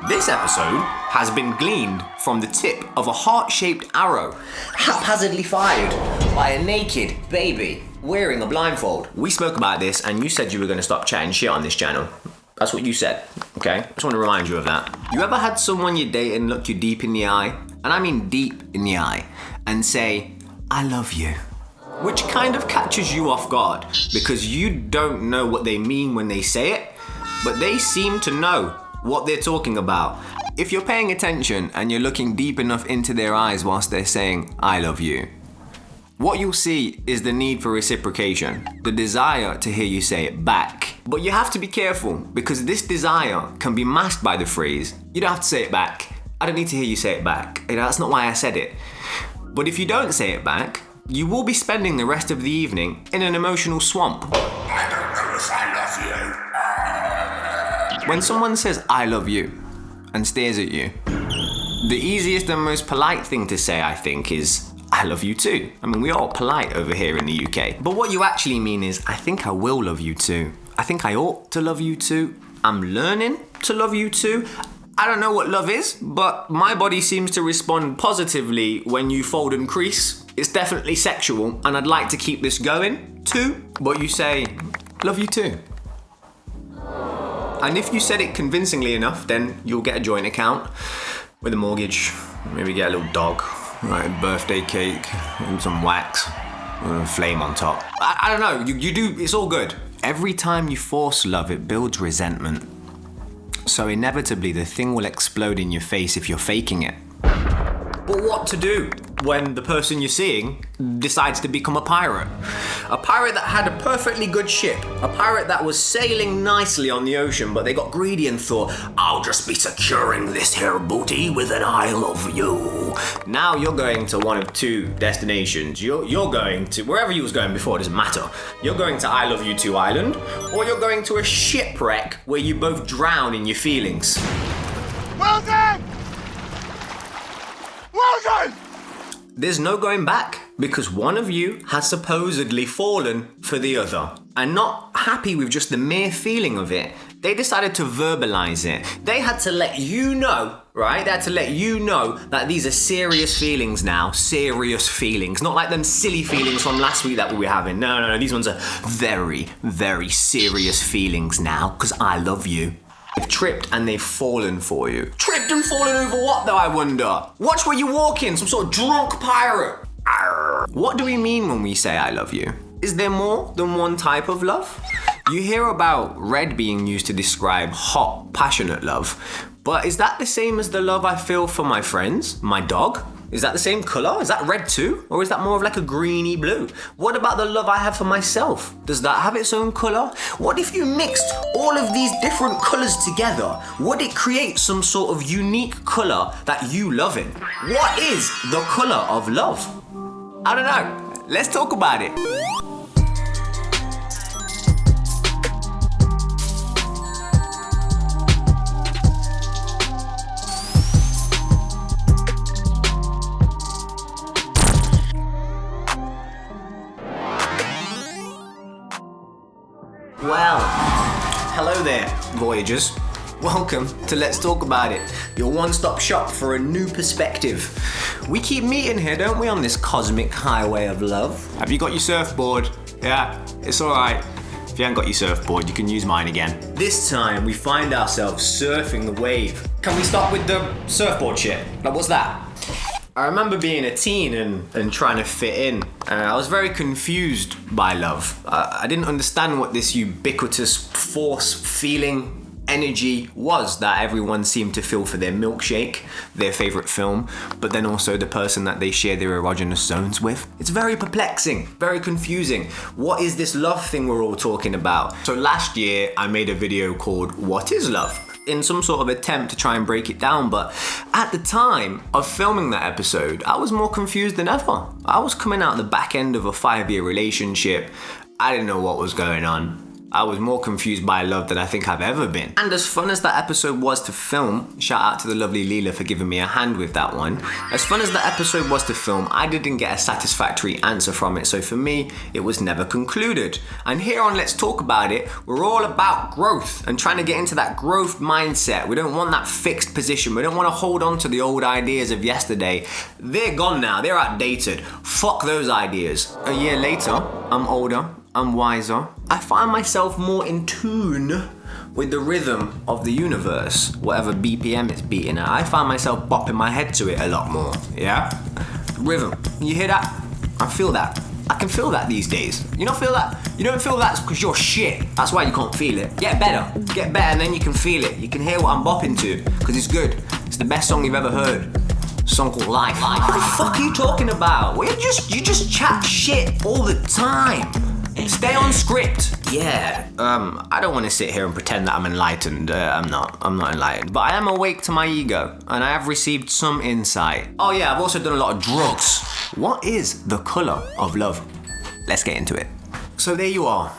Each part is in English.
This episode has been gleaned from the tip of a heart-shaped arrow, haphazardly fired by a naked baby wearing a blindfold. We spoke about this and you said you were going to stop chatting shit on this channel. That's what you said, okay? I just want to remind you of that. You ever had someone you're dating look you deep in the eye, and I mean deep in the eye, and say, "I love you"? Which kind of catches you off guard because you don't know what they mean when they say it, but they seem to know what they're talking about. If you're paying attention and you're looking deep enough into their eyes whilst they're saying, "I love you," what you'll see is the need for reciprocation, the desire to hear you say it back. But you have to be careful because this desire can be masked by the phrase, "You don't have to say it back. I don't need to hear you say it back. You know, that's not why I said it." But if you don't say it back, you will be spending the rest of the evening in an emotional swamp. I don't know if I love you. When someone says, "I love you," and stares at you, the easiest and most polite thing to say, I think, is, "I love you too." I mean, we're all polite over here in the UK. But what you actually mean is, "I think I will love you too. I think I ought to love you too. I'm learning to love you too." I don't know what love is, but my body seems to respond positively when you fold and crease. It's definitely sexual, and I'd like to keep this going too. But you say, "Love you too." And if you said it convincingly enough, then you'll get a joint account with a mortgage, maybe get a little dog, right, a birthday cake, and some wax, and a flame on top. I don't know, you do, it's all good. Every time you force love, it builds resentment. So inevitably, the thing will explode in your face if you're faking it. But what to do when the person you're seeing decides to become a pirate? A pirate that had a perfectly good ship. A pirate that was sailing nicely on the ocean, but they got greedy and thought, "I'll just be securing this here booty with an "I love you." Now you're going to one of two destinations. You're going to, wherever you was going before, doesn't matter. You're going to I Love You Too Island, or you're going to a shipwreck where you both drown in your feelings. Well done! Well done! There's no going back because one of you has supposedly fallen for the other. And not happy with just the mere feeling of it, they decided to verbalize it. They had to let you know, right? They had to let you know that these are serious feelings now. Serious feelings. Not like them silly feelings from last week that we were having. No. These ones are very, very serious feelings now because I love you. They've tripped and they've fallen for you. Tripped and fallen over what though, I wonder? Watch where you walk in, some sort of drunk pirate. Arr. What do we mean when we say I love you? Is there more than one type of love? You hear about red being used to describe hot, passionate love, but is that the same as the love I feel for my friends, my dog? Is that the same color? Is that red too? Or is that more of like a greeny blue? What about the love I have for myself? Does that have its own color? What if you mixed all of these different colors together? Would it create some sort of unique color that you love in? What is the color of love? I don't know. Let's talk about it. Well, hello there, Voyagers. Welcome to Let's Talk About It, your one-stop shop for a new perspective. We keep meeting here, don't we, on this cosmic highway of love? Have you got your surfboard? Yeah, it's alright. If you haven't got your surfboard, you can use mine again. This time, we find ourselves surfing the wave. Can we start with the surfboard shit? Like, what's that? I remember being a teen and trying to fit in. I was very confused by love. I didn't understand what this ubiquitous force, feeling, energy was that everyone seemed to feel for their milkshake, their favorite film, but then also the person that they share their erogenous zones with. It's very perplexing, very confusing. What is this love thing we're all talking about? So last year, I made a video called What is Love? In some sort of attempt to try and break it down, but at the time of filming that episode, I was more confused than ever. I was coming out the back end of a 5-year relationship. I didn't know what was going on. I was more confused by love than I think I've ever been. And as fun as that episode was to film, shout out to the lovely Leela for giving me a hand with that one. As fun as that episode was to film, I didn't get a satisfactory answer from it, so for me, it was never concluded. And here on Let's Talk About It, we're all about growth and trying to get into that growth mindset. We don't want that fixed position. We don't want to hold on to the old ideas of yesterday. They're gone now. They're outdated. Fuck those ideas. A year later, I'm older. I'm wiser. I find myself more in tune with the rhythm of the universe, whatever BPM it's beating at. I find myself bopping my head to it a lot more, yeah? Rhythm, you hear that? I feel that. I can feel that these days. You don't feel that? You don't feel that because you're shit. That's why you can't feel it. Get better and then you can feel it. You can hear what I'm bopping to, because it's good. It's the best song you've ever heard. A song called Life. What the fuck are you talking about? Well, you just chat shit all the time. Stay on script. Yeah, I don't want to sit here and pretend that I'm enlightened. I'm not enlightened. But I am awake to my ego, and I have received some insight. Oh yeah, I've also done a lot of drugs. What is the colour of love? Let's get into it. So there you are,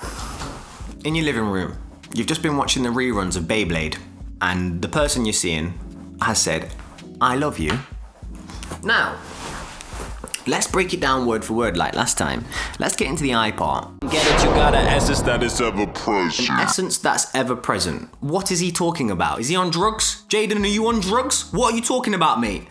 in your living room. You've just been watching the reruns of Beyblade, and the person you're seeing has said, I love you. Now, let's break it down word for word like last time. Let's get into the I part. Get it, you got an essence that is ever present. An essence that's ever present. What is he talking about? Is he on drugs? Jaden, are you on drugs? What are you talking about, mate?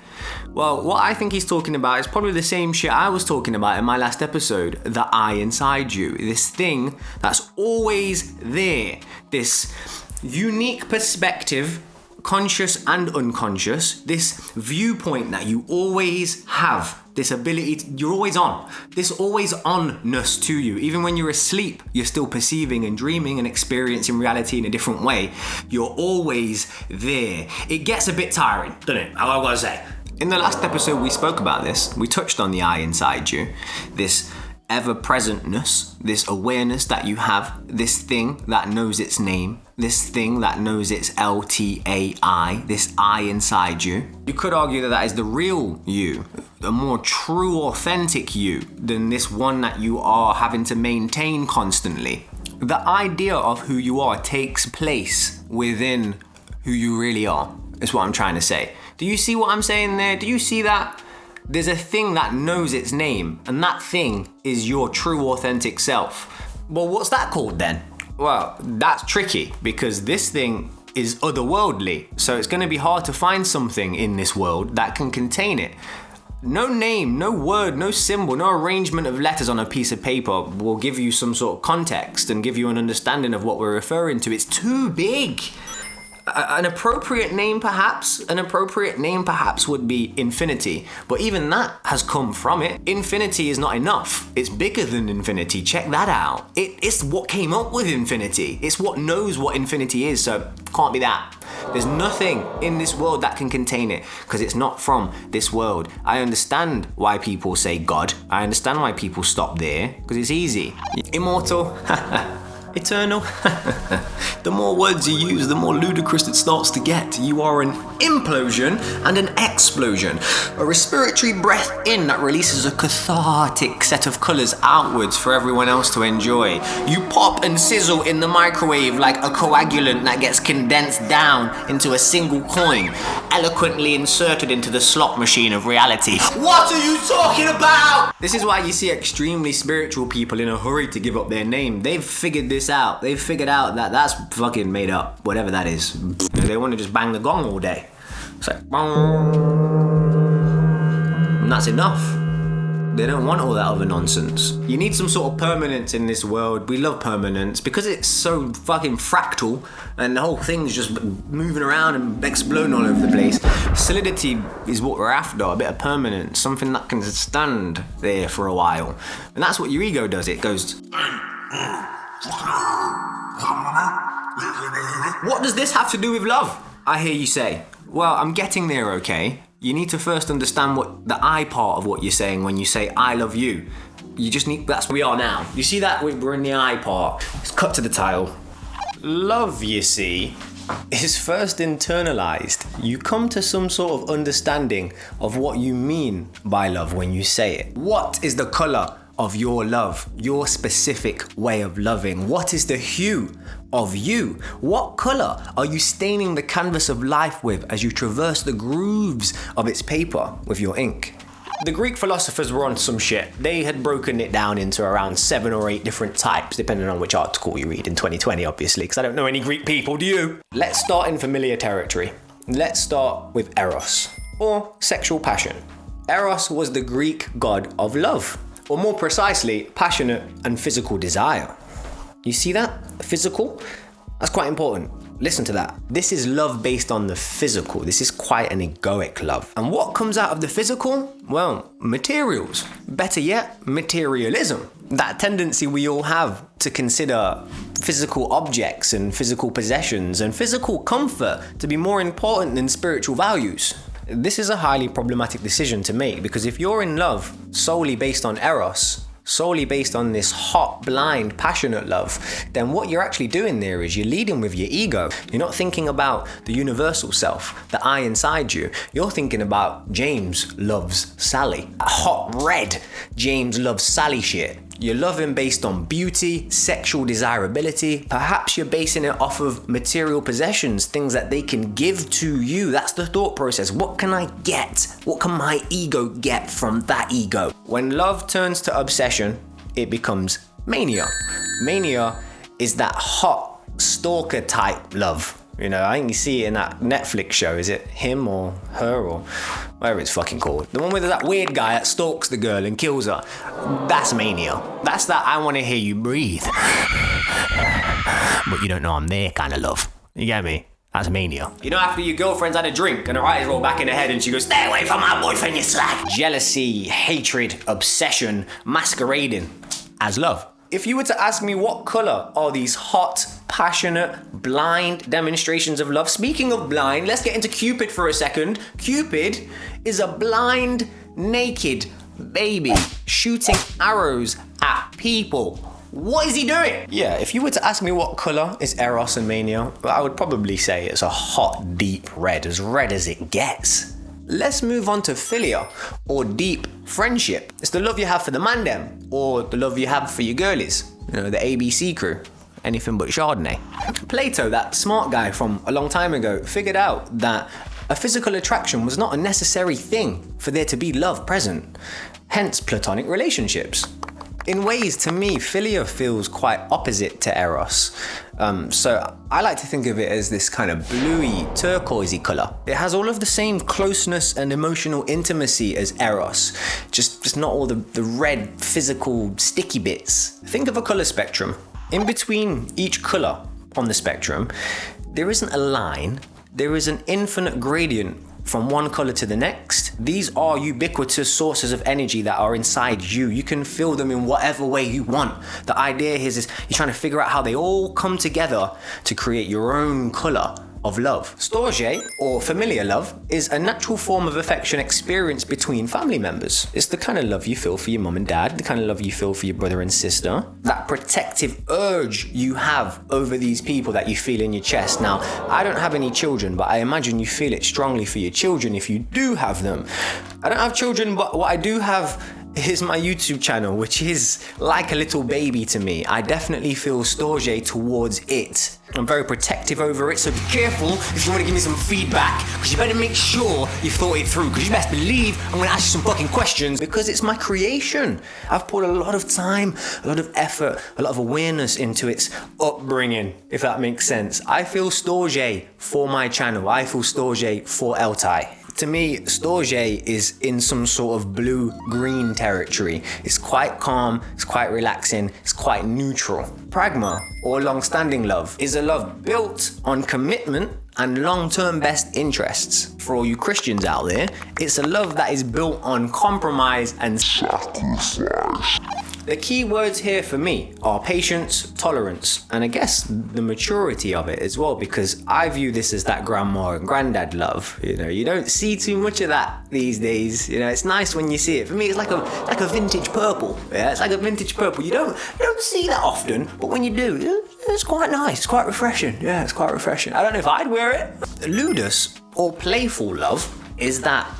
Well, what I think he's talking about is probably the same shit I was talking about in my last episode. The I inside you. This thing that's always there. This unique perspective, conscious and unconscious. This viewpoint that you always have. This ability, you're always on. This always on-ness to you. Even when you're asleep, you're still perceiving and dreaming and experiencing reality in a different way. You're always there. It gets a bit tiring, doesn't it? I gotta say. In the last episode we spoke about this. We touched on the I inside you. This ever-presentness, this awareness that you have, this thing that knows its name, this thing that knows its LTAI, this I inside you. You could argue that that is the real you, a more true, authentic you than this one that you are having to maintain constantly. The idea of who you are takes place within who you really are, is what I'm trying to say. Do you see what I'm saying there? Do you see that? There's a thing that knows its name, and that thing is your true, authentic self. Well, what's that called then? Well, that's tricky, because this thing is otherworldly, so it's going to be hard to find something in this world that can contain it. No name, no word, no symbol, no arrangement of letters on a piece of paper will give you some sort of context and give you an understanding of what we're referring to. It's too big. An appropriate name perhaps would be infinity, but even that has come from it. Infinity is not enough. It's bigger than infinity. Check that out. It's what came up with infinity. It's what knows what infinity is, so can't be that. There's nothing in this world that can contain it, because it's not from this world. I understand why people say God. I understand why people stop there, because it's easy. Immortal. Eternal. The more words you use, the more ludicrous it starts to get. You are an implosion and an explosion. A respiratory breath in that releases a cathartic set of colours outwards for everyone else to enjoy. You pop and sizzle in the microwave like a coagulant that gets condensed down into a single coin, eloquently inserted into the slot machine of reality. What are you talking about? This is why you see extremely spiritual people in a hurry to give up their name. They've figured this out. They've figured out that that's fucking made up, whatever that is. They want to just bang the gong all day. It's like, and that's enough. They don't want all that other nonsense. You need some sort of permanence in this world. We love permanence because it's so fucking fractal and the whole thing's just moving around and exploding all over the place. Solidity is what we're after, a bit of permanence, something that can stand there for a while. And that's what your ego does. It goes, what does this have to do with love? I hear you say. Well, I'm getting there, okay? You need to first understand what the I part of what you're saying when you say I love you. You just need, that's where we are now. You see that? We're in the I part. Let's cut to the title. Love, you see, is first internalized. You come to some sort of understanding of what you mean by love when you say it. What is the color of your love, your specific way of loving? What is the hue of you? What color are you staining the canvas of life with as you traverse the grooves of its paper with your ink? The Greek philosophers were on some shit. They had broken it down into around 7 or 8 different types, depending on which article you read in 2020, obviously, because I don't know any Greek people, do you? Let's start in familiar territory. Let's start with Eros, or sexual passion. Eros was the Greek god of love, or more precisely, passionate and physical desire. You see that? Physical? That's quite important. Listen to that. This is love based on the physical. This is quite an egoic love. And what comes out of the physical? Well, materials. Better yet, materialism. That tendency we all have to consider physical objects and physical possessions and physical comfort to be more important than spiritual values. This is a highly problematic decision to make, because if you're in love solely based on Eros, solely based on this hot, blind, passionate love, then what you're actually doing there is you're leading with your ego. You're not thinking about the universal self, the I inside you. You're thinking about James loves Sally. A hot, red James loves Sally shit. You're loving based on beauty, sexual desirability. Perhaps you're basing it off of material possessions, things that they can give to you. That's the thought process. What can I get? What can my ego get from that ego? When love turns to obsession, it becomes mania. Mania is that hot stalker type love. You know, I think you see it in that Netflix show. Is it him or her or whatever it's fucking called? The one with that weird guy that stalks the girl and kills her. That's mania. That's that I want to hear you breathe, but you don't know I'm there kind of love. You get me? That's mania. You know, after your girlfriend's had a drink and her eyes roll back in her head and she goes, "Stay away from my boyfriend, you slag." Jealousy, hatred, obsession, masquerading as love. If you were to ask me what color are these hot, passionate, blind demonstrations of love? Speaking of blind, let's get into Cupid for a second. Cupid is a blind, naked baby shooting arrows at people. What is he doing? Yeah, if you were to ask me what color is Eros and Mania, I would probably say it's a hot, deep red as it gets. Let's move on to philia, or deep friendship. It's the love you have for the mandem, or the love you have for your girlies. You know, the ABC crew. Anything but Chardonnay. Plato, that smart guy from a long time ago, figured out that a physical attraction was not a necessary thing for there to be love present. Hence, platonic relationships. In ways, to me, philia feels quite opposite to Eros. So I like to think of it as this kind of bluey, turquoisey color. It has all of the same closeness and emotional intimacy as Eros, just not all the red, physical, sticky bits. Think of a color spectrum. In between each color on the spectrum, there isn't a line, there is an infinite gradient from one color to the next. These are ubiquitous sources of energy that are inside you. You can feel them in whatever way you want. The idea here is you're trying to figure out how they all come together to create your own color of love. Storge, or familiar love, is a natural form of affection experienced between family members. It's the kind of love you feel for your mum and dad, the kind of love you feel for your brother and sister. That protective urge you have over these people that you feel in your chest. Now, I don't have any children, but I imagine you feel it strongly for your children if you do have them. I don't have children, but what I do have is my YouTube channel, which is like a little baby to me. I definitely feel Storge towards it. I'm very protective over it, so be careful if you want to give me some feedback, because you better make sure you thought it through, because you best believe I'm going to ask you some fucking questions, because it's my creation. I've put a lot of time, a lot of effort, a lot of awareness into its upbringing, if that makes sense. I feel Storge for my channel. I feel Storge for Eltai. To me, Storge is in some sort of blue-green territory. It's quite calm, it's quite relaxing, it's quite neutral. Pragma, or long-standing love, is a love built on commitment and long-term best interests. For all you Christians out there, it's a love that is built on compromise and sacrifice. The key words here for me are patience, tolerance, and I guess the maturity of it as well, because I view this as that grandma and granddad love. You know, you don't see too much of that these days. You know, it's nice when you see it. For me, it's like a vintage purple. Yeah, it's like a vintage purple. You don't see that often, but when you do, it's quite nice. It's quite refreshing. Yeah, it's quite refreshing. I don't know if I'd wear it. Ludus, or playful love, is that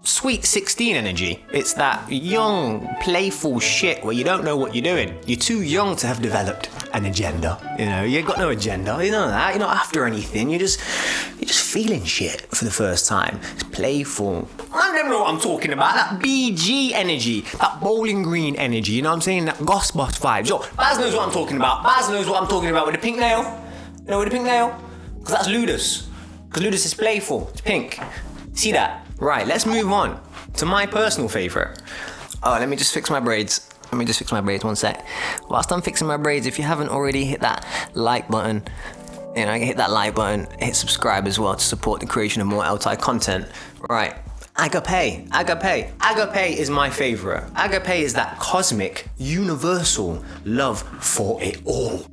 sweet 16 energy. It's that young, playful shit where you don't know what you're doing. You're too young to have developed an agenda. You know, you got no agenda. You know that. You're not after anything. You're just feeling shit for the first time. It's playful. I don't know what I'm talking about. That BG energy, that bowling green energy. You know what I'm saying? That Ghostbusters vibes. Yo, Baz knows what I'm talking about. Baz knows what I'm talking about with the pink nail. You know, with the pink nail? Because that's Ludus. Because Ludus is playful. It's pink. See that? Right, let's move on to my personal favourite. Oh, let me just fix my braids. One sec. Whilst I'm fixing my braids, if you haven't already hit that like button, hit that like button, hit subscribe as well to support the creation of more LTI content. Right, Agape is my favourite. Agape is that cosmic, universal love for it all.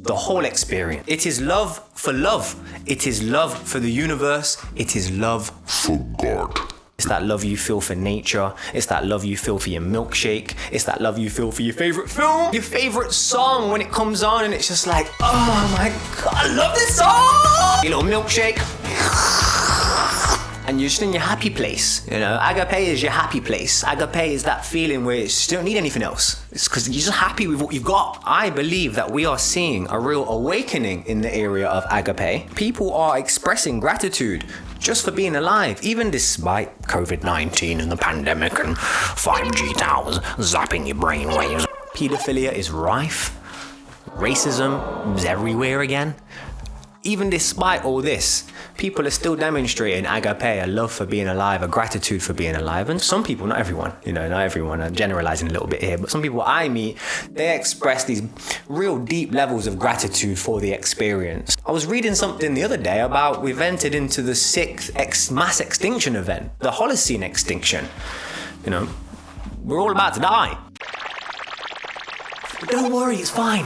The whole experience. It is love for love. It is love for the universe. It is love For God. It's that love you feel for nature. It's that love you feel for your milkshake. It's that love you feel for your favourite film, your favourite song when it comes on and it's just like, oh my God, I love this song! Your little milkshake. And you're just in your happy place, you know. Agape is your happy place. Agape is that feeling where you just don't need anything else. It's because you're just happy with what you've got. I believe that we are seeing a real awakening in the area of agape. People are expressing gratitude just for being alive, even despite COVID-19 and the pandemic and 5G towers zapping your brainwaves. Pedophilia is rife. Racism is everywhere again. Even despite all this, people are still demonstrating agape, a love for being alive, a gratitude for being alive. And some people, not everyone, I'm generalizing a little bit here, but some people I meet, they express these real deep levels of gratitude for the experience. I was reading something the other day about we've entered into the 6th mass extinction event, the Holocene extinction. You know, we're all about to die. But don't worry, it's fine.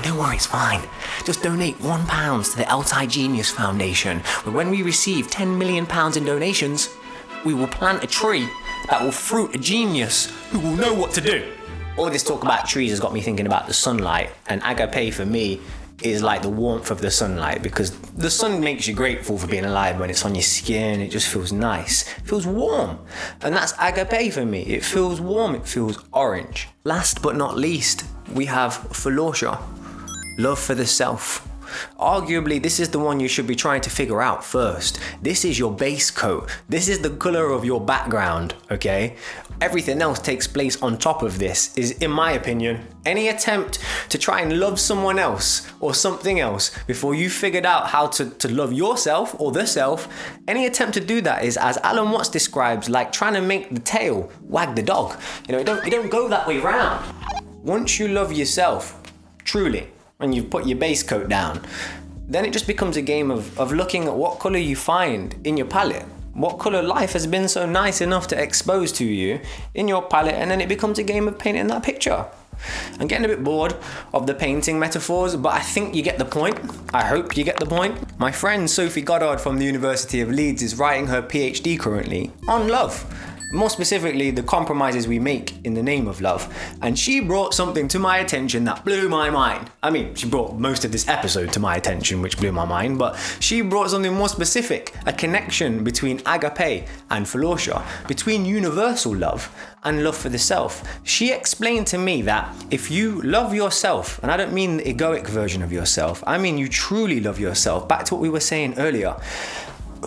Just donate £1 to the LTI Genius Foundation, where when we receive £10 million in donations, we will plant a tree that will fruit a genius who will know what to do. All this talk about trees has got me thinking about the sunlight, and agape for me is like the warmth of the sunlight, because the sun makes you grateful for being alive when it's on your skin. It just feels nice. It feels warm. And that's agape for me. It feels warm. It feels orange. Last but not least, we have philosophy. Love for the self. Arguably, this is the one you should be trying to figure out first. This is your base coat. This is the color of your background, okay? Everything else takes place on top of this, is, in my opinion, any attempt to try and love someone else or something else before you figured out how to love yourself or the self, any attempt to do that is, as Alan Watts describes, like trying to make the tail wag the dog. You know, it don't go that way round. Once you love yourself, truly, and you've put your base coat down, then it just becomes a game of looking at what colour you find in your palette. What colour life has been so nice enough to expose to you in your palette, and then it becomes a game of painting that picture. I'm getting a bit bored of the painting metaphors, but I think you get the point. I hope you get the point. My friend Sophie Goddard from the University of Leeds is writing her PhD currently on love. More specifically, the compromises we make in the name of love. And she brought something to my attention that blew my mind. I mean, she brought most of this episode to my attention, which blew my mind, but she brought something more specific, a connection between agape and philosophy, between universal love and love for the self. She explained to me that if you love yourself, and I don't mean the egoic version of yourself, I mean you truly love yourself, back to what we were saying earlier.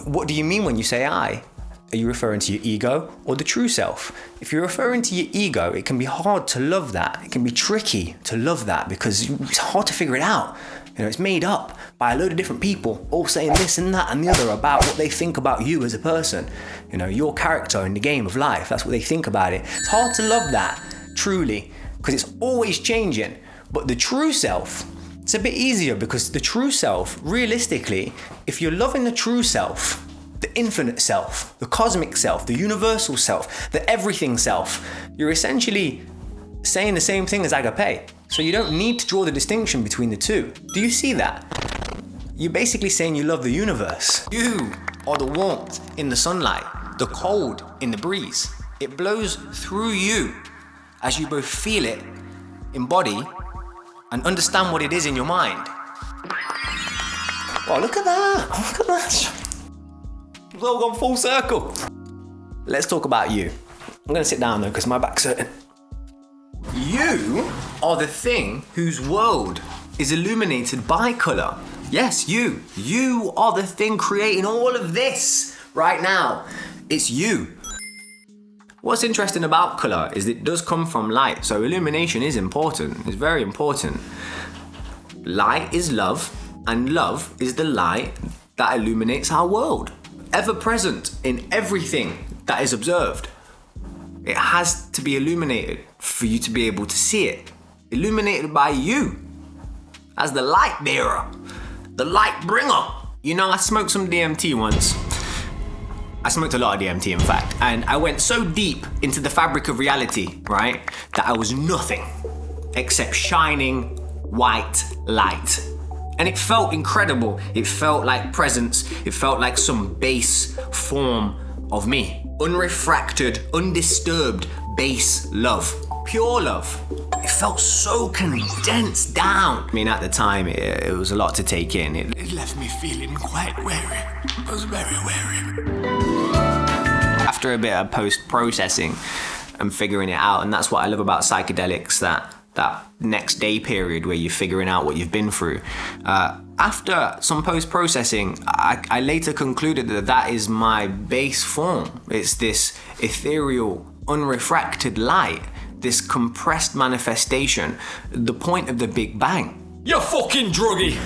What do you mean when you say I? Are you referring to your ego or the true self? If you're referring to your ego, it can be hard to love that. It can be tricky to love that because it's hard to figure it out. You know, it's made up by a load of different people, all saying this and that and the other about what they think about you as a person. You know, your character in the game of life, that's what they think about it. It's hard to love that, truly, because it's always changing. But the true self, it's a bit easier because the true self, realistically, if you're loving the true self, the infinite self, the cosmic self, the universal self, the everything self, you're essentially saying the same thing as agape. So you don't need to draw the distinction between the two. Do you see that? You're basically saying you love the universe. You are the warmth in the sunlight, the cold in the breeze. It blows through you as you both feel it, embody, and understand what it is in your mind. Oh, look at that. Look at that. We've all gone full circle. let's talk about you. I'm gonna sit down though, because my back's hurting. You are the thing whose world is illuminated by colour. Yes, you. You are the thing creating all of this right now. It's you. What's interesting about colour is it does come from light, so illumination is important. It's very important. Light is love, and love is the light that illuminates our world. Ever present in everything that is observed. It has to be illuminated for you to be able to see it. Illuminated by you as the light bearer, the light bringer. You know, I smoked some DMT once. I smoked a lot of DMT, in fact, and I went so deep into the fabric of reality, right, that I was nothing except shining white light. And it felt incredible. It felt like presence. It felt like some base form of me. Unrefracted, undisturbed base love. Pure love. It felt so condensed down. I mean, at the time, it was a lot to take in. It left me feeling quite weary. I was very weary. After a bit of post-processing and figuring it out, and that's what I love about psychedelics, that next day period where you're figuring out what you've been through. After some post-processing, I later concluded that is my base form. It's this ethereal, unrefracted light, this compressed manifestation, the point of the Big Bang. You fucking druggie!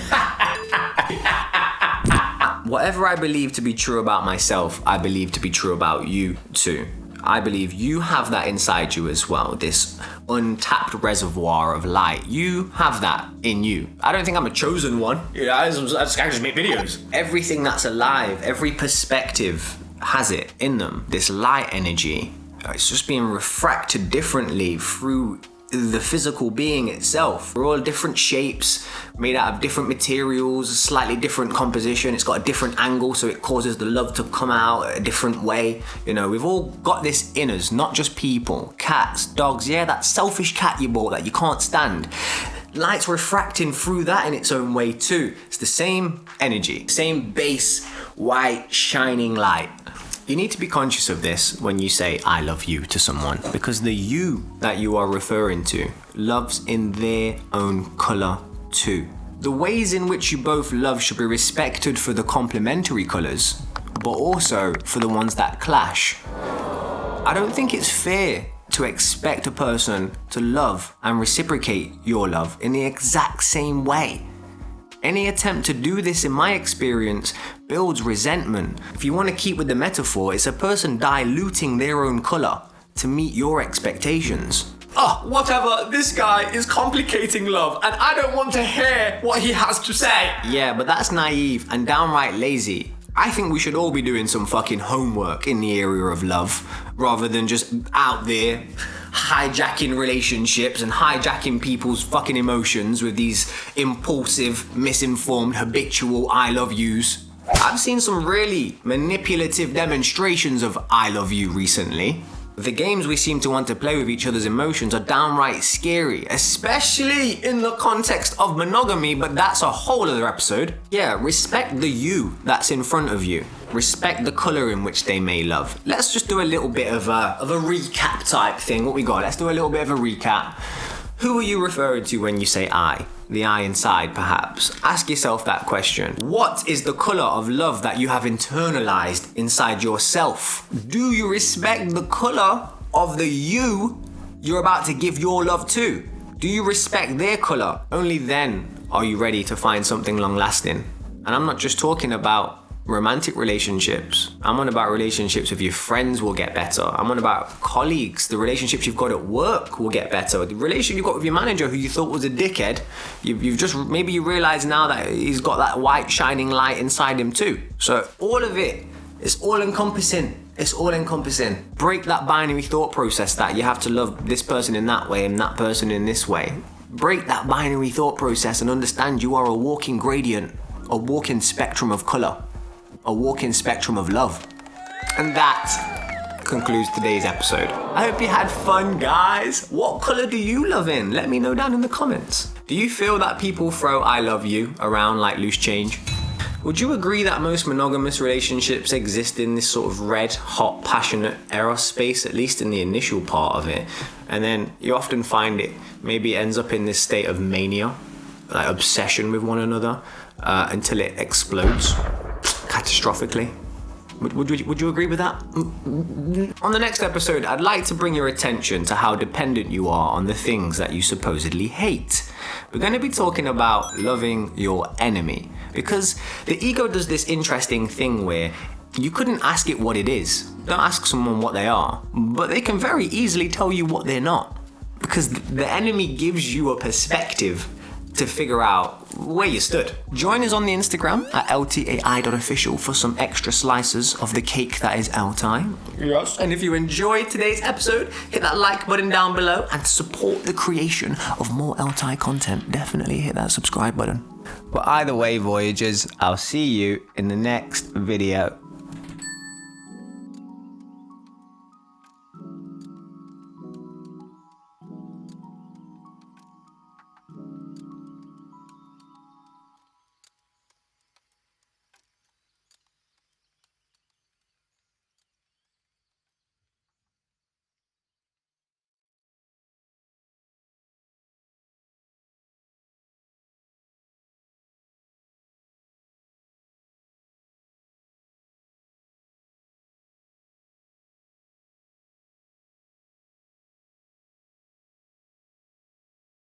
Whatever I believe to be true about myself, I believe to be true about you too. I believe you have that inside you as well, this untapped reservoir of light. You have that in you. I don't think I'm a chosen one. You know, I just make videos. Everything that's alive, every perspective has it in them, this light energy. It's just being refracted differently through the physical being itself. We're all different shapes, made out of different materials, slightly different composition. It's got a different angle, so it causes the love to come out a different way. You know, we've all got this in us, not just people. Cats, dogs, yeah, that selfish cat you bought that you can't stand. Light's refracting through that in its own way too. It's the same energy, same base, white, shining light. You need to be conscious of this when you say I love you to someone, because the you that you are referring to loves in their own colour too. The ways in which you both love should be respected for the complementary colours, but also for the ones that clash. I don't think it's fair to expect a person to love and reciprocate your love in the exact same way. Any attempt to do this, in my experience, builds resentment. If you want to keep with the metaphor, it's a person diluting their own colour to meet your expectations. Oh, whatever, this guy is complicating love and I don't want to hear what he has to say. Yeah, but that's naive and downright lazy. I think we should all be doing some fucking homework in the area of love, rather than just out there hijacking relationships and hijacking people's fucking emotions with these impulsive, misinformed, habitual I love yous. I've seen some really manipulative demonstrations of I love you recently. The games we seem to want to play with each other's emotions are downright scary, especially in the context of monogamy, but that's a whole other episode. Yeah, respect the you that's in front of you. Respect the colour in which they may love. Let's just do a little bit of a recap type thing. What we got? Let's do a little bit of a recap. Who are you referring to when you say I? The I inside, perhaps. Ask yourself that question. What is the colour of love that you have internalized inside yourself? Do you respect the colour of the you you're about to give your love to? Do you respect their colour? Only then are you ready to find something long-lasting. And I'm not just talking about romantic relationships. I'm on about relationships with your friends will get better. I'm on about colleagues. The relationships you've got at work will get better. The relationship you've got with your manager who you thought was a dickhead, you've just, maybe you realize now that he's got that white shining light inside him too. So all of it is all encompassing. It's all encompassing. Break that binary thought process that you have to love this person in that way and that person in this way. Break that binary thought process and understand you are a walking gradient, a walking spectrum of color. A walking spectrum of love. And that concludes today's episode. I hope you had fun, guys. What colour do you love in? Let me know down in the comments. Do you feel that people throw I love you around like loose change? Would you agree that most monogamous relationships exist in this sort of red, hot, passionate eros space, at least in the initial part of it? And then you often find it maybe ends up in this state of mania, like obsession with one another, until it explodes catastrophically. Would you agree with that? On the next episode, I'd like to bring your attention to how dependent you are on the things that you supposedly hate. We're going to be talking about loving your enemy, because the ego does this interesting thing where you couldn't ask it what it is. Don't ask someone what they are, but they can very easily tell you what they're not, because the enemy gives you a perspective to figure out where you stood. Join us on the Instagram at ltai.official for some extra slices of the cake that is LTI. Yes. And if you enjoyed today's episode, hit that like button down below and support the creation of more LTI content. Definitely hit that subscribe button. But either way, Voyagers, I'll see you in the next video.